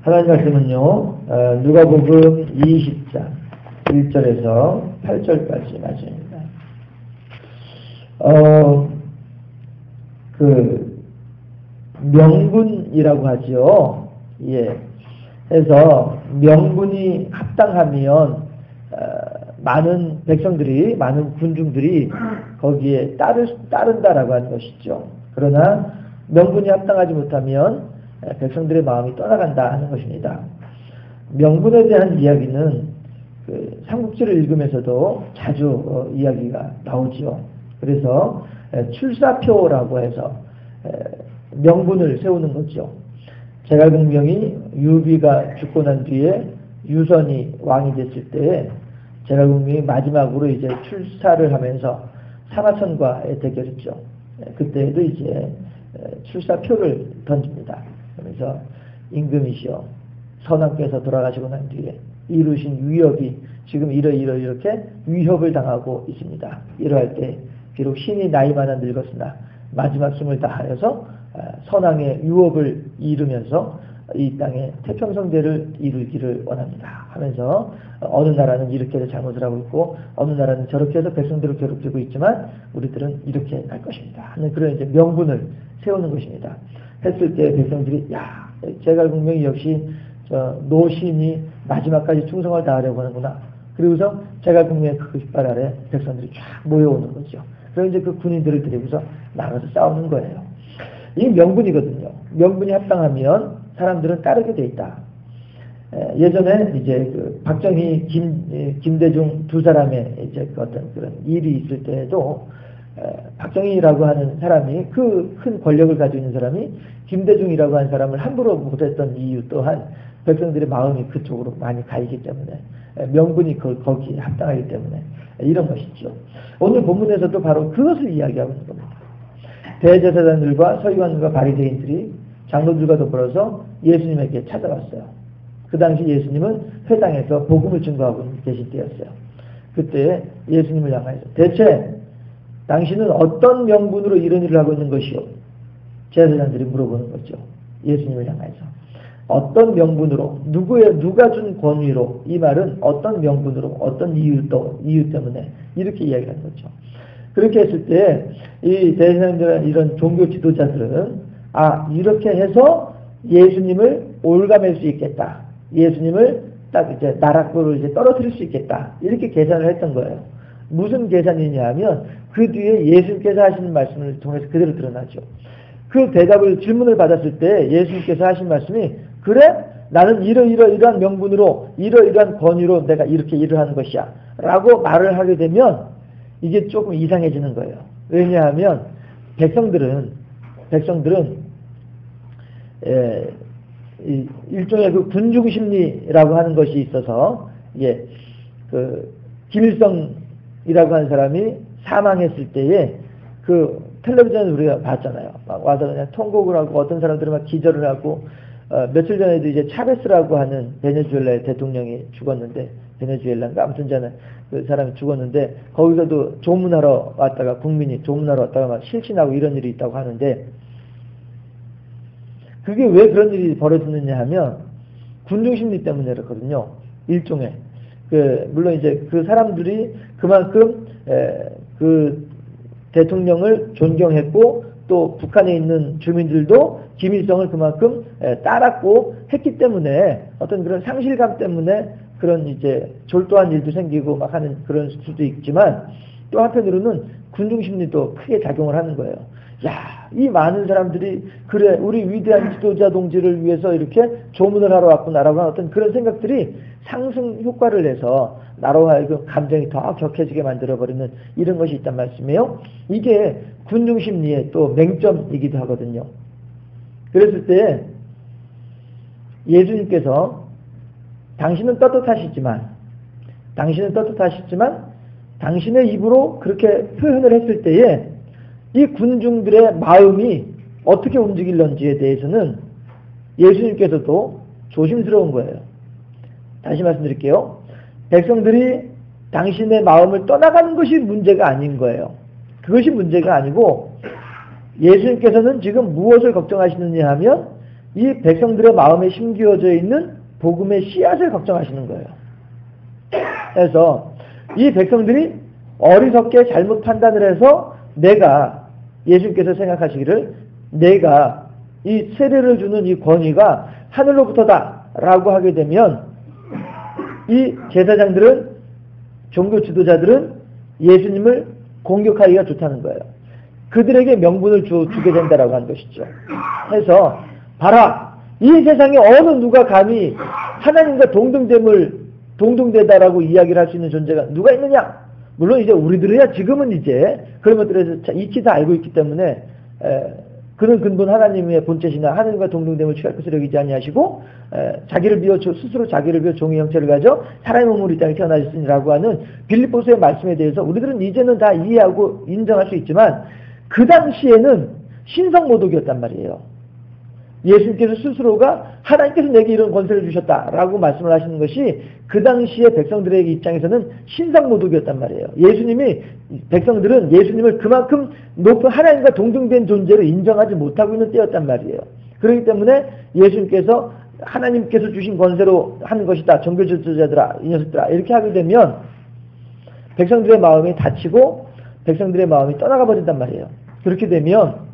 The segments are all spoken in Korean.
하나님 말씀은요, 누가복음 20장 1절에서 8절까지 말씀입니다. 명분이라고 하죠. 예. 해서 명분이 합당하면 많은 백성들이, 많은 군중들이 거기에 따른다라고 하는 것이죠. 그러나 명분이 합당하지 못하면 백성들의 마음이 떠나간다 하는 것입니다. 명분에 대한 이야기는 삼국지를 읽으면서도 자주 이야기가 나오지요. 그래서 출사표라고 해서 명분을 세우는 거죠. 제갈공명이 유비가 죽고 난 뒤에 유선이 왕이 됐을 때 제갈공명이 마지막으로 이제 출사를 하면서 사마천과의 대결했죠. 그때에도 이제 출사표를 던집니다. 그래서 임금이시여, 선왕께서 돌아가시고 난 뒤에 이루신 위협이 지금 이렇게 위협을 당하고 있습니다. 이러할 때 비록 신이 나이 많아 늙었으나 마지막 힘을 다하여서 선왕의 유업을 이루면서 이 땅에 태평성대를 이루기를 원합니다 하면서 어느 나라는 이렇게 해서 잘못을 하고 있고 어느 나라는 저렇게 해서 백성들을 괴롭히고 있지만 우리들은 이렇게 할 것입니다 하는 그런 이제 명분을 세우는 것입니다. 했을 때 백성들이 제갈공명이 역시 노신이 마지막까지 충성을 다하려고 하는구나. 그리고서 제갈공명의 그 깃발 아래 백성들이 쫙 모여오는 거죠. 그래서 이제 그 군인들을 데리고서 나가서 싸우는 거예요. 이 명분이거든요. 명분이 합당하면 사람들은 따르게 돼 있다. 예전에 이제 박정희, 김대중 두 사람의 이제 어떤 그런 일이 있을 때에도 박정희라고 하는 사람이 그 큰 권력을 가지고 있는 사람이 김대중이라고 하는 사람을 함부로 못했던 이유 또한 백성들의 마음이 그쪽으로 많이 가있기 때문에 명분이 거기에 합당하기 때문에 이런 것이죠. 오늘 본문에서도 바로 그것을 이야기하고 있는 겁니다. 대제사장들과 서기관들과 바리새인들이 장로들과 더불어서 예수님에게 찾아왔어요. 그 당시 예수님은 회당에서 복음을 증거하고 계실 때였어요. 그때 예수님을 향해서 대체 당신은 어떤 명분으로 이런 일을 하고 있는 것이요? 제사장들이 물어보는 거죠. 예수님을 향해서 어떤 명분으로, 누가 준 권위로, 이 말은 어떤 명분으로, 어떤 이유 때문에 이렇게 이야기하는 거죠. 그렇게 했을 때 이 대제사장들은 이런 종교 지도자들은 이렇게 해서 예수님을 올가맬 수 있겠다. 예수님을 딱 이제 나락으로 이제 떨어뜨릴 수 있겠다. 이렇게 계산을 했던 거예요. 무슨 계산이냐 하면 그 뒤에 예수님께서 하시는 말씀을 통해서 그대로 드러나죠. 그 질문을 받았을 때 예수님께서 하신 말씀이 그래? 나는 이러한 명분으로 이러한 권위로 내가 이렇게 일을 하는 것이야 라고 말을 하게 되면 이게 조금 이상해지는 거예요. 왜냐하면 백성들은 일종의 그 군중심리라고 하는 것이 있어서 김일성이라고 하는 사람이 사망했을 때에 그 텔레비전에서 우리가 봤잖아요. 막 와서 그냥 통곡을 하고 어떤 사람들은 막 기절을 하고 며칠 전에도 이제 차베스라고 하는 베네수엘라의 대통령이 죽었는데 베네수엘라인가 아무튼 저는 그 사람이 죽었는데 거기서도 조문하러 왔다가 국민이 조문하러 왔다가 막 실신하고 이런 일이 있다고 하는데 그게 왜 그런 일이 벌어졌느냐 하면 군중심리 때문에 그렇거든요. 일종의 물론 이제 그 사람들이 그만큼 그 대통령을 존경했고 또 북한에 있는 주민들도 김일성을 그만큼 따랐고 했기 때문에 어떤 그런 상실감 때문에 그런 이제 졸도한 일도 생기고 막 하는 그런 수도 있지만 또 한편으로는 군중심리도 크게 작용을 하는 거예요. 이 많은 사람들이 그래 우리 위대한 지도자 동지를 위해서 이렇게 조문을 하러 왔구나라고 하는 어떤 그런 생각들이 상승 효과를 내서 나로 하여금 감정이 더 격해지게 만들어버리는 이런 것이 있단 말씀이에요. 이게 군중심리의 또 맹점이기도 하거든요. 그랬을 때 예수님께서 당신은 떳떳하시지만 당신의 입으로 그렇게 표현을 했을 때에 이 군중들의 마음이 어떻게 움직일런지에 대해서는 예수님께서도 조심스러운 거예요. 다시 말씀드릴게요. 백성들이 당신의 마음을 떠나가는 것이 문제가 아닌 거예요. 그것이 문제가 아니고 예수님께서는 지금 무엇을 걱정하시느냐 하면 이 백성들의 마음에 심기어져 있는 복음의 씨앗을 걱정하시는 거예요. 그래서 이 백성들이 어리석게 잘못 판단을 해서 내가, 예수님께서 생각하시기를 내가 이 세례를 주는 이 권위가 하늘로부터다 라고 하게 되면 이 제사장들은, 종교 지도자들은 예수님을 공격하기가 좋다는 거예요. 그들에게 명분을 주게 된다라고 하는 것이죠. 해서 봐라, 이 세상에 어느 누가 감히 하나님과 동등되다라고 이야기를 할 수 있는 존재가 누가 있느냐? 물론 이제 우리들이야 지금은 이제 그런 것들에서 익히 다 알고 있기 때문에 그는 근본 하나님의 본체시나 하나님과 동등됨을 취할 것을 여기지 아니하시고 스스로 자기를 비워 종의 형체를 가져 사람의 몸으로 이 땅에 태어나셨으니라고 하는 빌립보서의 말씀에 대해서 우리들은 이제는 다 이해하고 인정할 수 있지만 그 당시에는 신성모독이었단 말이에요. 예수님께서 스스로가 하나님께서 내게 이런 권세를 주셨다라고 말씀을 하시는 것이 그 당시에 백성들의 입장에서는 신성모독이었단 말이에요. 백성들은 예수님을 그만큼 높은 하나님과 동등된 존재로 인정하지 못하고 있는 때였단 말이에요. 그렇기 때문에 예수님께서 하나님께서 주신 권세로 하는 것이다. 종교 지도자들아, 이 녀석들아, 이렇게 하게 되면 백성들의 마음이 다치고 백성들의 마음이 떠나가 버린단 말이에요. 그렇게 되면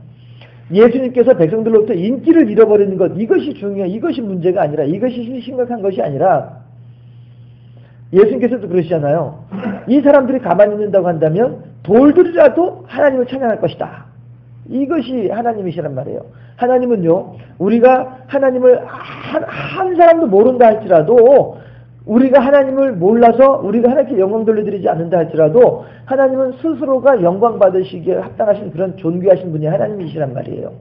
예수님께서 백성들로부터 인기를 잃어버리는 것, 이것이 이것이 문제가 아니라, 이것이 심각한 것이 아니라, 예수님께서도 그러시잖아요. 이 사람들이 가만히 있는다고 한다면 돌들이라도 하나님을 찬양할 것이다. 이것이 하나님이시란 말이에요. 하나님은요, 우리가 하나님을 한 사람도 모른다 할지라도, 우리가 하나님을 몰라서 우리가 하나님께 영광 돌려드리지 않는다 할지라도 하나님은 스스로가 영광 받으시기에 합당하신 그런 존귀하신 분이 하나님이시란 말이에요.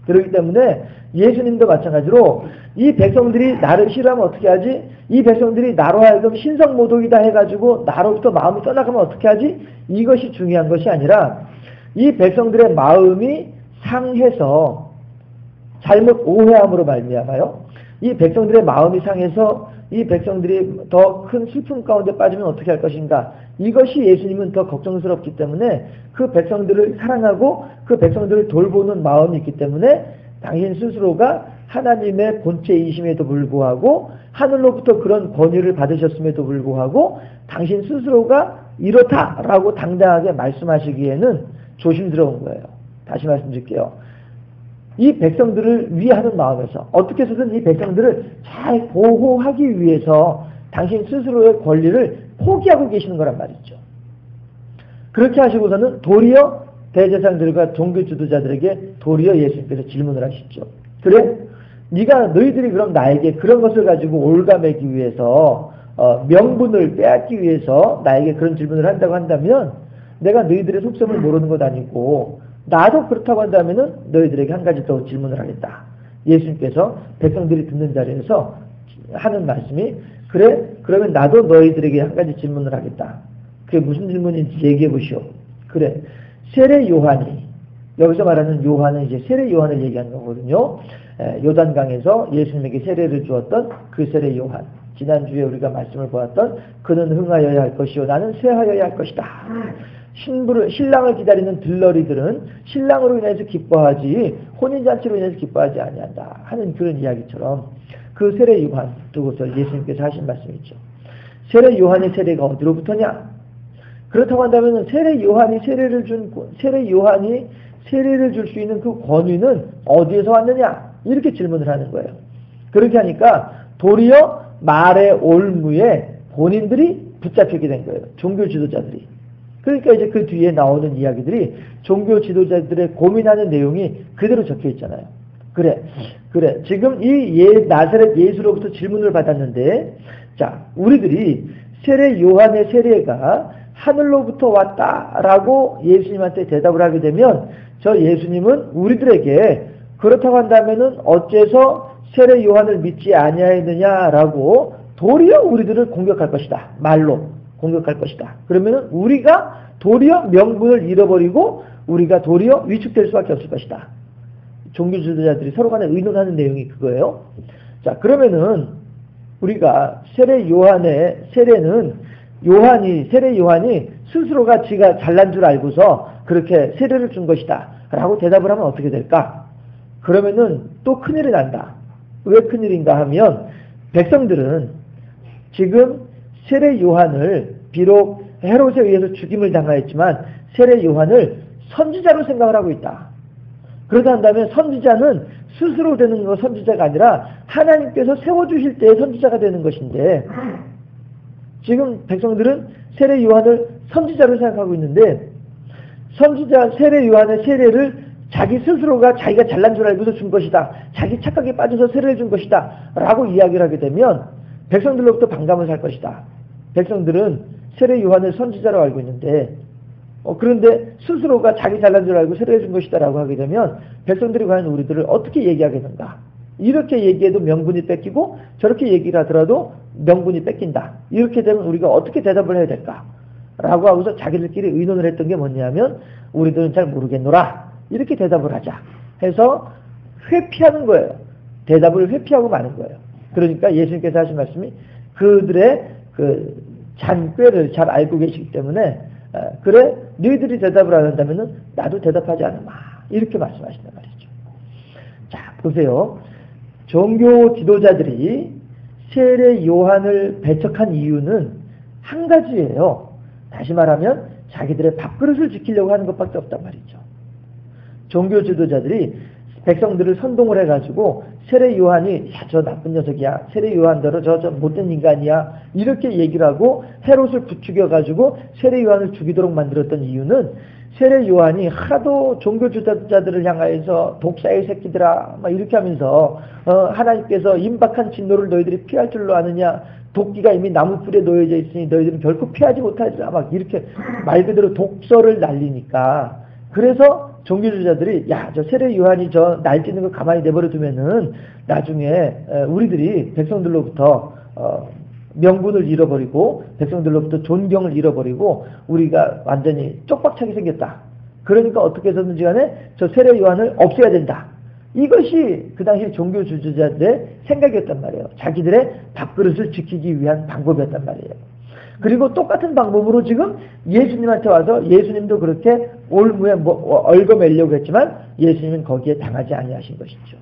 그렇기 때문에 예수님도 마찬가지로 이 백성들이 나를 싫어하면 어떻게 하지? 이 백성들이 나로 하여금 신성모독이다 해가지고 나로부터 마음이 떠나가면 어떻게 하지? 이것이 중요한 것이 아니라 이 백성들의 마음이 상해서 잘못 오해함으로 말미암아요. 이 백성들의 마음이 상해서 이 백성들이 더 큰 슬픔 가운데 빠지면 어떻게 할 것인가? 이것이 예수님은 더 걱정스럽기 때문에 그 백성들을 사랑하고 그 백성들을 돌보는 마음이 있기 때문에 당신 스스로가 하나님의 본체이심에도 불구하고 하늘로부터 그런 권위를 받으셨음에도 불구하고 당신 스스로가 이렇다라고 당당하게 말씀하시기에는 조심스러운 거예요. 다시 말씀드릴게요. 이 백성들을 위하는 마음에서 어떻게 해서든 이 백성들을 잘 보호하기 위해서 당신 스스로의 권리를 포기하고 계시는 거란 말이죠. 그렇게 하시고서는 도리어 대제사장들과 종교 지도자들에게 도리어 예수님께서 질문을 하시죠. 그래? 너희들이 그럼 나에게 그런 것을 가지고 올가매기 위해서 명분을 빼앗기 위해서 나에게 그런 질문을 한다고 한다면 내가 너희들의 속셈을 모르는 것 아니고 나도 그렇다고 한다면은 너희들에게 한 가지 더 질문을 하겠다. 예수님께서 백성들이 듣는 자리에서 하는 말씀이 그래? 그러면 나도 너희들에게 한 가지 질문을 하겠다. 그게 무슨 질문인지 얘기해 보시오. 그래. 세례 요한이, 여기서 말하는 요한은 이제 세례 요한을 얘기하는 거거든요. 요단강에서 예수님에게 세례를 주었던 그 세례 요한. 지난주에 우리가 말씀을 보았던 그는 흥하여야 할 것이요 나는 쇠하여야 할 것이다. 신랑을 기다리는 들러리들은 신랑으로 인해서 기뻐하지 혼인잔치로 인해서 기뻐하지 아니한다 하는 그런 이야기처럼 그 세례 요한 두고서 예수님께서 하신 말씀이 있죠. 세례 요한의 세례가 어디로부터냐? 그렇다고 한다면 세례 요한이 세례를 줄 수 있는 그 권위는 어디에서 왔느냐? 이렇게 질문을 하는 거예요. 그렇게 하니까 도리어 말의 올무에 본인들이 붙잡히게 된 거예요. 종교 지도자들이. 그러니까 이제 그 뒤에 나오는 이야기들이 종교 지도자들의 고민하는 내용이 그대로 적혀 있잖아요. 그래. 지금 이 나사렛 예수로부터 질문을 받았는데, 자, 우리들이 세례 요한의 세례가 하늘로부터 왔다라고 예수님한테 대답을 하게 되면, 저 예수님은 우리들에게 그렇다고 한다면은 어째서 세례 요한을 믿지 아니하였느냐라고 도리어 우리들을 공격할 것이다. 말로 공격할 것이다. 그러면은 우리가 도리어 명분을 잃어버리고 우리가 도리어 위축될 수밖에 없을 것이다. 종교 지도자들이 서로 간에 의논하는 내용이 그거예요. 자, 그러면은 우리가 세례 요한의 세례는 세례 요한이 스스로가 지가 잘난 줄 알고서 그렇게 세례를 준 것이다 라고 대답을 하면 어떻게 될까? 그러면은 또 큰일이 난다. 왜 큰일인가 하면 백성들은 지금 세례 요한을 비록 헤롯에 의해서 죽임을 당하였지만 세례 요한을 선지자로 생각을 하고 있다. 그러다 한다면 선지자는 스스로 되는 거 선지자가 아니라 하나님께서 세워주실 때의 선지자가 되는 것인데 지금 백성들은 세례 요한을 선지자로 생각하고 있는데 선지자 세례 요한의 세례를 자기 스스로가 자기가 잘난 줄 알고서 준 것이다. 자기 착각에 빠져서 세례를 준 것이다. 라고 이야기를 하게 되면 백성들로부터 반감을 살 것이다. 백성들은 세례 요한을 선지자로 알고 있는데 그런데 스스로가 자기 잘난 줄 알고 세례해 준 것이다 라고 하게 되면 백성들이 과연 우리들을 어떻게 얘기하겠는가. 이렇게 얘기해도 명분이 뺏기고 저렇게 얘기를 하더라도 명분이 뺏긴다. 이렇게 되면 우리가 어떻게 대답을 해야 될까 라고 하고서 자기들끼리 의논을 했던 게 뭐냐면 우리들은 잘 모르겠노라 이렇게 대답을 하자 해서 회피하는 거예요. 대답을 회피하고 마는 거예요. 그러니까 예수님께서 하신 말씀이 그들의 그 잔꾀를 잘 알고 계시기 때문에 그래 너희들이 대답을 안 한다면 나도 대답하지 않으마 이렇게 말씀하신단 말이죠. 자 보세요. 종교 지도자들이 세례 요한을 배척한 이유는 한 가지예요. 다시 말하면 자기들의 밥그릇을 지키려고 하는 것밖에 없단 말이죠. 종교 지도자들이 백성들을 선동을 해가지고 세례 요한이 야, 저 나쁜 녀석이야. 세례 요한대로 저 못된 인간이야. 이렇게 얘기를 하고 헤롯을 부추겨가지고 세례 요한을 죽이도록 만들었던 이유는 세례 요한이 하도 종교 지도자들을 향하여서 독사의 새끼들아 막 이렇게 하면서 하나님께서 임박한 진노를 너희들이 피할 줄로 아느냐. 도끼가 이미 나무 뿔에 놓여져 있으니 너희들은 결코 피하지 못하리라. 막 이렇게 말 그대로 독설을 날리니까 그래서 종교주의자들이 야, 저 세례 요한이 저 날뛰는 거 가만히 내버려 두면은 나중에 우리들이 백성들로부터 명분을 잃어버리고 백성들로부터 존경을 잃어버리고 우리가 완전히 쪽박차게 생겼다. 그러니까 어떻게 해서든지 간에 저 세례 요한을 없애야 된다. 이것이 그 당시 종교주의자들의 생각이었단 말이에요. 자기들의 밥그릇을 지키기 위한 방법이었단 말이에요. 그리고 똑같은 방법으로 지금 예수님한테 와서 예수님도 그렇게 올무에 얽어매려고 했지만 예수님은 거기에 당하지 아니하신 것이죠.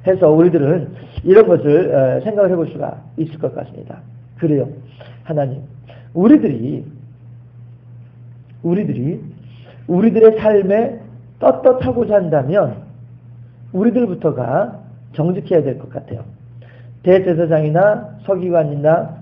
해서 우리들은 이런 것을 생각을 해볼 수가 있을 것 같습니다. 그래요. 하나님, 우리들의 삶에 떳떳하고자 한다면 우리들부터가 정직해야 될 것 같아요. 대제사장이나 서기관이나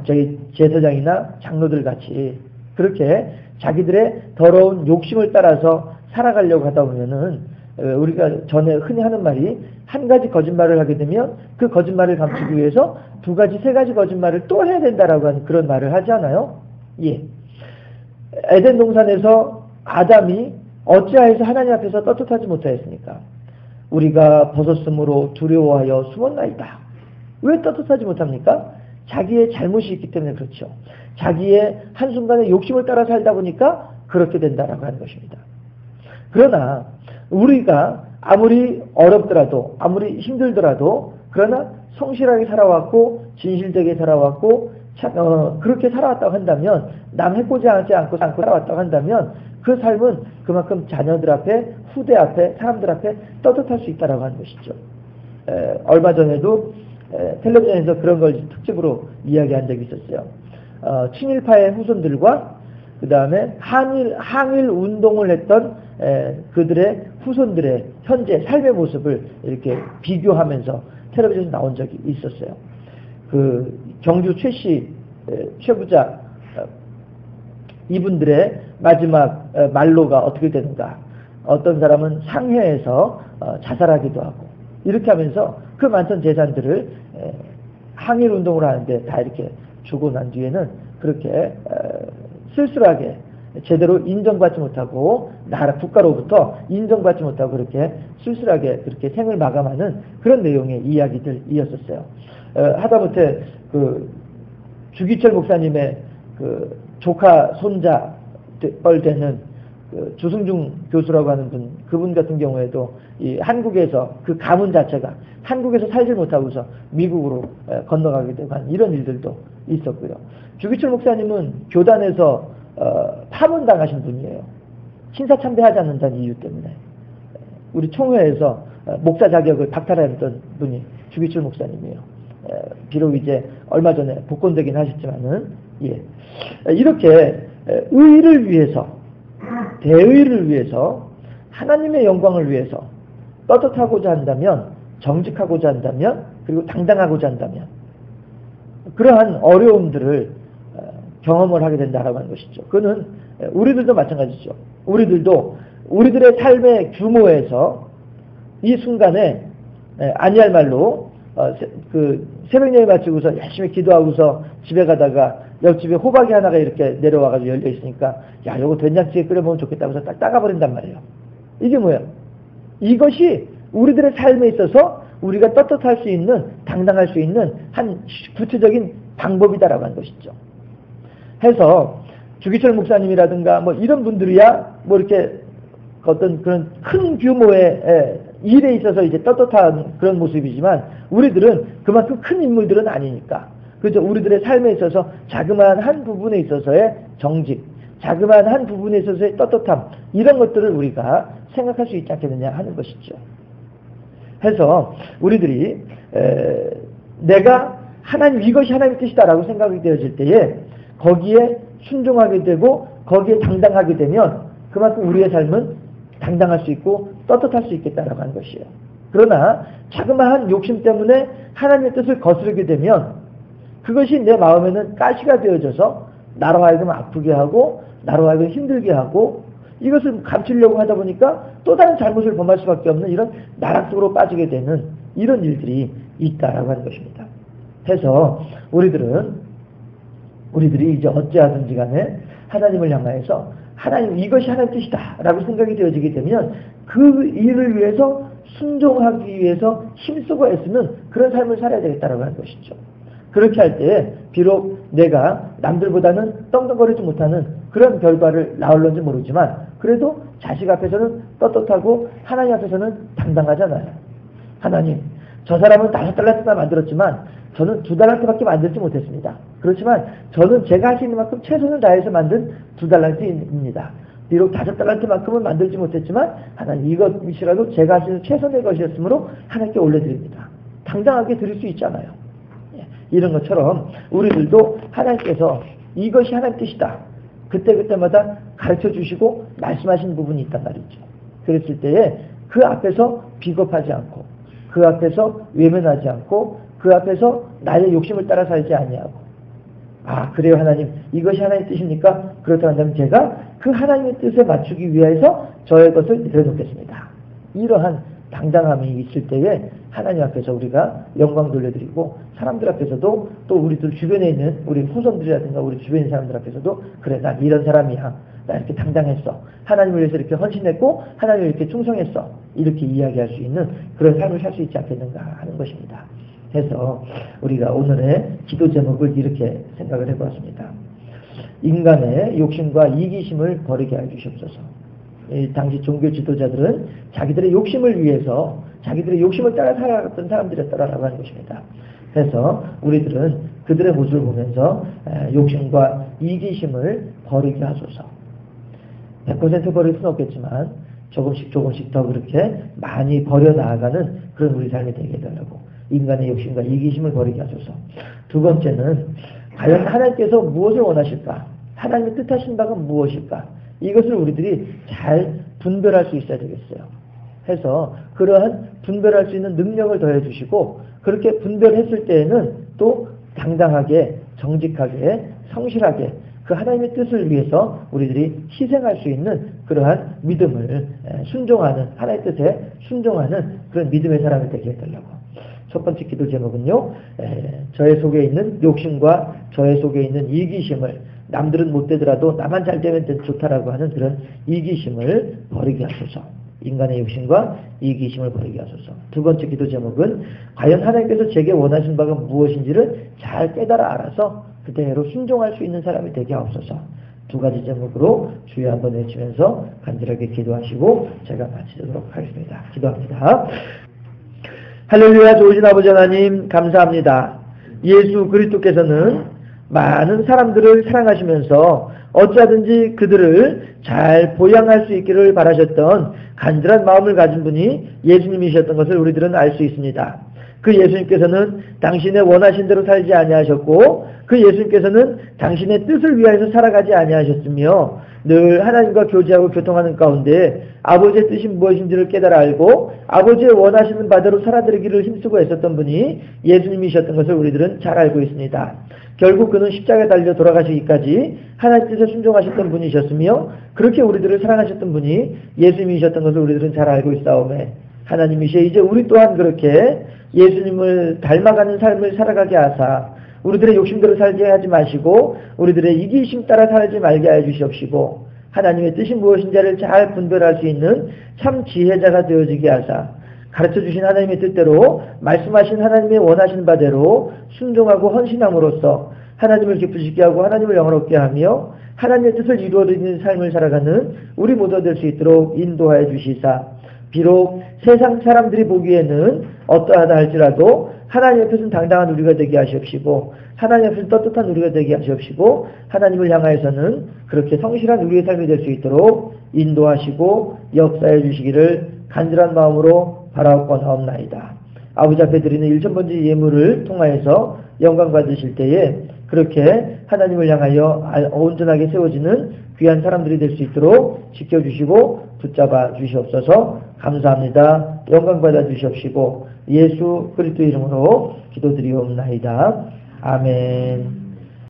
저희 제사장이나 장로들 같이 그렇게 자기들의 더러운 욕심을 따라서 살아가려고 하다 보면은 우리가 전에 흔히 하는 말이 한 가지 거짓말을 하게 되면 그 거짓말을 감추기 위해서 두 가지, 세 가지 거짓말을 또 해야 된다라고 하는 그런 말을 하지 않아요? 예. 에덴 동산에서 아담이 어찌하여서 하나님 앞에서 떳떳하지 못하였습니까? 우리가 벗었으므로 두려워하여 숨었나이다. 왜 떳떳하지 못합니까? 자기의 잘못이 있기 때문에 그렇죠. 자기의 한순간에 욕심을 따라 살다 보니까 그렇게 된다라고 하는 것입니다. 그러나 우리가 아무리 어렵더라도 아무리 힘들더라도 그러나 성실하게 살아왔고 진실되게 살아왔고 그렇게 살아왔다고 한다면 남 해코지 하지 않고 살아왔다고 한다면 그 삶은 그만큼 자녀들 앞에 후대 앞에 사람들 앞에 떳떳할 수 있다라고 하는 것이죠. 얼마 전에도 텔레비전에서 그런 걸 특집으로 이야기한 적이 있었어요. 친일파의 후손들과 그 다음에 항일 운동을 했던 그들의 후손들의 현재 삶의 모습을 이렇게 비교하면서 텔레비전에 나온 적이 있었어요. 그 경주 최씨 최부자 이분들의 마지막 말로가 어떻게 되는가. 어떤 사람은 상해에서 자살하기도 하고 이렇게 하면서 그 많던 재산들을 항일 운동을 하는데 다 이렇게 주고 난 뒤에는 그렇게 쓸쓸하게 제대로 인정받지 못하고 나라 국가로부터 인정받지 못하고 그렇게 쓸쓸하게 그렇게 생을 마감하는 그런 내용의 이야기들이었었어요. 하다못해 그 주기철 목사님의 그 조카 손자 뻘 되는 그 주승중 교수라고 하는 분, 그분 같은 경우에도 이 한국에서 그 가문 자체가 한국에서 살지 못하고서 미국으로 건너가게 되고 한 이런 일들도 있었고요. 주기철 목사님은 교단에서 파문당하신 분이에요. 신사참배하지 않는다는 이유 때문에 우리 총회에서 목사 자격을 박탈했던 분이 주기철 목사님이에요. 비록 이제 얼마 전에 복권되긴 하셨지만은, 예. 이렇게 의를 위해서, 대의를 위해서, 하나님의 영광을 위해서 떳떳하고자 한다면, 정직하고자 한다면, 그리고 당당하고자 한다면, 그러한 어려움들을 경험을 하게 된다라고 하는 것이죠. 그거는 우리들도 마찬가지죠. 우리들도 우리들의 삶의 규모에서 이 순간에 아니할 말로 그 새벽예배 마치고서 열심히 기도하고서 집에 가다가 옆집에 호박이 하나가 이렇게 내려와가지고 열려 있으니까 야 요거 된장찌개 끓여 먹으면 좋겠다고 해서 딱 따가버린단 말이에요. 이게 뭐야? 이것이 우리들의 삶에 있어서 우리가 떳떳할 수 있는, 당당할 수 있는 한 구체적인 방법이다라고 하는 것이죠. 해서 주기철 목사님이라든가 뭐 이런 분들이야 뭐 이렇게 어떤 그런 큰 규모의 일에 있어서 이제 떳떳한 그런 모습이지만 우리들은 그만큼 큰 인물들은 아니니까. 그죠? 우리들의 삶에 있어서 자그마한 한 부분에 있어서의 정직, 자그마한 한 부분에 있어서의 떳떳함, 이런 것들을 우리가 생각할 수 있지 않겠느냐 하는 것이죠. 해서 우리들이 내가 이것이 하나님의 뜻이다라고 생각이 되어질 때에 거기에 순종하게 되고 거기에 당당하게 되면 그만큼 우리의 삶은 당당할 수 있고 떳떳할 수 있겠다라고 하는 것이에요. 그러나 자그마한 욕심 때문에 하나님의 뜻을 거스르게 되면 그것이 내 마음에는 가시가 되어져서 나로 하여금 아프게 하고 나로 하여금 힘들게 하고 이것을 감추려고 하다 보니까 또 다른 잘못을 범할 수밖에 없는 이런 나락 속으로 빠지게 되는 이런 일들이 있다라고 하는 것입니다. 해서 우리들이 이제 어찌하든지 간에 하나님을 향하여서 하나님 이것이 하나님의 뜻이다 라고 생각이 되어지게 되면 그 일을 위해서 순종하기 위해서 힘쓰고 애쓰는 그런 삶을 살아야 되겠다라고 하는 것이죠. 그렇게 할 때 비록 내가 남들보다는 떵떵거리지 못하는 그런 결과를 낳을런지 모르지만 그래도 자식 앞에서는 떳떳하고 하나님 앞에서는 당당하잖아요. 하나님, 저 사람은 5달란트나 만들었지만 저는 2달란트밖에 만들지 못했습니다. 그렇지만 저는 제가 할 수 있는 만큼 최선을 다해서 만든 2달란트입니다. 비록 5달란트만큼은 만들지 못했지만 하나님 이것이라도 제가 할 수 있는 최선의 것이었으므로 하나님께 올려드립니다. 당당하게 드릴 수 있잖아요. 이런 것처럼 우리들도 하나님께서 이것이 하나님의 뜻이다. 그때마다 가르쳐 주시고 말씀하시는 부분이 있단 말이죠. 그랬을 때에 그 앞에서 비겁하지 않고 그 앞에서 외면하지 않고 그 앞에서 나의 욕심을 따라 살지 아니하고 그래요 하나님 이것이 하나님의 뜻입니까? 그렇다 한다면 제가 그 하나님의 뜻에 맞추기 위해서 저의 것을 내려놓겠습니다. 이러한 당당함이 있을 때에 하나님 앞에서 우리가 영광 돌려드리고 사람들 앞에서도 또 우리들 주변에 있는 우리 후손들이라든가 우리 주변의 사람들 앞에서도 그래 난 이런 사람이야. 나 이렇게 당당했어. 하나님을 위해서 이렇게 헌신했고 하나님을 이렇게 충성했어. 이렇게 이야기할 수 있는 그런 삶을 살 수 있지 않겠는가 하는 것입니다. 해서 우리가 오늘의 기도 제목을 이렇게 생각을 해보았습니다. 인간의 욕심과 이기심을 버리게 해주시옵소서. 당시 종교 지도자들은 자기들의 욕심을 위해서 자기들의 욕심을 따라 살아갔던 사람들이었다라고 하는 것입니다. 그래서 우리들은 그들의 모습을 보면서 욕심과 이기심을 버리게 하소서. 100% 버릴 수는 없겠지만 조금씩 더 그렇게 많이 버려 나아가는 그런 우리 삶이 되게 해달라고. 인간의 욕심과 이기심을 버리게 하소서. 두 번째는 과연 하나님께서 무엇을 원하실까? 하나님의 뜻하신 바가 무엇일까? 이것을 우리들이 잘 분별할 수 있어야 되겠어요. 해서 그러한 분별할 수 있는 능력을 더해 주시고 그렇게 분별했을 때에는 또 당당하게 정직하게 성실하게 그 하나님의 뜻을 위해서 우리들이 희생할 수 있는 그러한 믿음을 순종하는 하나님의 뜻에 순종하는 그런 믿음의 사람이 되게 해달라고. 첫 번째 기도 제목은요. 저의 속에 있는 욕심과 저의 속에 있는 이기심을 남들은 못 되더라도 나만 잘 되면 좋다라고 하는 그런 이기심을 버리게 하소서. 인간의 욕심과 이기심을 버리게 하소서. 두 번째 기도 제목은 과연 하나님께서 제게 원하신 바가 무엇인지를 잘 깨달아 알아서 그대로 순종할 수 있는 사람이 되게 하옵소서. 두 가지 제목으로 주여 한번 외치면서 간절하게 기도하시고 제가 마치도록 하겠습니다. 기도합니다. 할렐루야. 좋으신 아버지 하나님 감사합니다. 예수 그리스도께서는 많은 사람들을 사랑하시면서 어찌하든지 그들을 잘 보양할 수 있기를 바라셨던 간절한 마음을 가진 분이 예수님이셨던 것을 우리들은 알 수 있습니다. 그 예수님께서는 당신의 원하신 대로 살지 아니하셨고 그 예수님께서는 당신의 뜻을 위하여서 살아가지 아니하셨으며 늘 하나님과 교제하고 교통하는 가운데 아버지의 뜻이 무엇인지를 깨달아 알고 아버지의 원하시는 바대로 살아들이기를 힘쓰고 애썼던 분이 예수님이셨던 것을 우리들은 잘 알고 있습니다. 결국 그는 십자가에 달려 돌아가시기까지 하나님 뜻에 순종하셨던 분이셨으며 그렇게 우리들을 사랑하셨던 분이 예수님이셨던 것을 우리들은 잘 알고 있사오매 하나님이시여 이제 우리 또한 그렇게 예수님을 닮아가는 삶을 살아가게 하사 우리들의 욕심대로 살게 하지 마시고 우리들의 이기심 따라 살지 말게 해 주시옵시고 하나님의 뜻이 무엇인지를 잘 분별할 수 있는 참 지혜자가 되어지게 하사 가르쳐 주신 하나님의 뜻대로 말씀하신 하나님의 원하신 바대로 순종하고 헌신함으로써 하나님을 기쁘시게 하고 하나님을 영화롭게 하며 하나님의 뜻을 이루어드리는 삶을 살아가는 우리 모두가 될 수 있도록 인도하여 주시사 비록 세상 사람들이 보기에는 어떠하다 할지라도 하나님 앞에서는 당당한 우리가 되게 하시옵시고 하나님 앞에서는 떳떳한 우리가 되게 하시옵시고 하나님을 향하여서는 그렇게 성실한 우리의 삶이 될 수 있도록 인도하시고 역사해 주시기를 간절한 마음으로 바라옵나이다. 아버지 앞에 드리는 일천번째 예물을 통하여서 영광 받으실 때에 그렇게 하나님을 향하여 온전하게 세워지는 귀한 사람들이 될 수 있도록 지켜주시고 붙잡아 주시옵소서. 감사합니다. 영광 받아 주시옵시고 예수 그리스도 이름으로 기도드리옵나이다. 아멘.